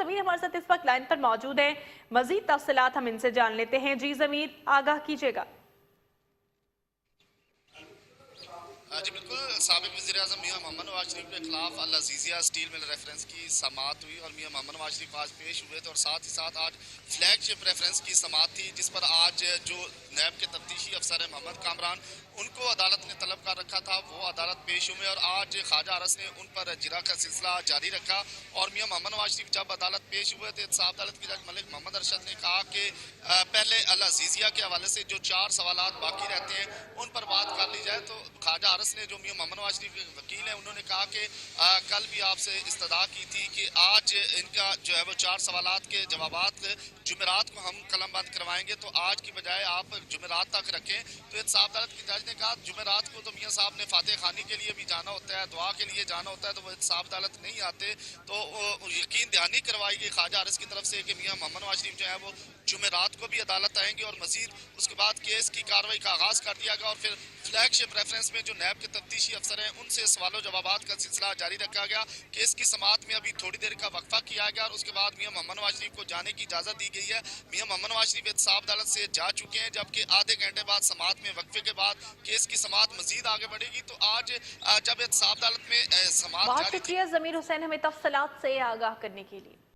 ज़मीर हमारे साथ इस वक्त लाइन पर मौजूद है, मजीद तफसीलात हम इनसे जान लेते हैं। जी ज़मीर, आगाह कीजिएगा। जी बिल्कुल, साबिक वज़ीर-ए-आज़म मियां मोहम्मद नवाज शरीफ के खिलाफ अल अज़ीज़िया स्टील मिल रेफरेंस की समाअत हुई और मियां मोहम्मद नवाज शरीफ आज पेश हुए थे और साथ ही साथ आज फ्लैगशिप रेफरेंस की समाअत थी, जिस पर आज जो नैब के तफ्तीशी अफसर है मोहम्मद कामरान, उनको अदालत ने तलब कर रखा था, वो अदालत पेश हुए और आज ख्वाजा अरस ने उन पर जिरा का सिलसिला जारी रखा। और मियां मोहम्मद नवाज शरीफ जब अदालत पेश हुए थे, इंसाफ अदालत के जज मलिक मोहम्मद अरशद ने कहा कि पहले अल अज़ीज़िया के हवाले से जो 4 सवालात बाकी रहते हैं उन पर बात कर ली जाए। तो ख्वाजा अरस ने, जो मियां मोहम्मद नवाज शरीफ के वकील हैं, उन्होंने कहा कि कल भी आपसे इस्तदा की थी कि आज इनका जो है वो 4 सवालात के जवाबात जुमेरात को हम कलम बंद करवाएंगे, तो आज की बजाय आप जुमेरात तक रखें। तो इंसाफ अदालत के जज ने कहा जुमेरात को तो मियां साहब ने फातह खानी के लिए भी जाना होता है, दुआ के लिए जाना होता है, तो वो इंसाफ अदालत नहीं आते। तो यकीन दहानी करवाई गई ख्वाजा अरस की तरफ से कि मियां मोहम्मद नवाज शरीफ जो है वो जुमेरात को भी अदालत आएंगे और मजीद उसके बाद केस की कार्रवाई का आगाज कर दिया गया और फिर फ्लैगशिप रेफरेंस में जो नैब के तफ्तीशी अफसर हैं उनसे सवालों जवाबात का सिलसिला जारी रखा गया। केस की समाअत में अभी थोड़ी देर का वक्फा किया गया और उसके बाद मियां मोहम्मद नवाज शरीफ को जाने की इजाजत दी गई है। मियां मोहम्मद नवाज शरीफ इंसाफ अदालत से जा चुके हैं, जबकि आधे घंटे बाद समाअत में वक्फे के बाद केस की समाअत मजीद आगे बढ़ेगी। तो आज जब इंसाफ अदालत में समाअत बहुत जारी थी। शुक्रिया ज़मीर हुसैन, हमें तफसीलात से आगाह करने के लिए।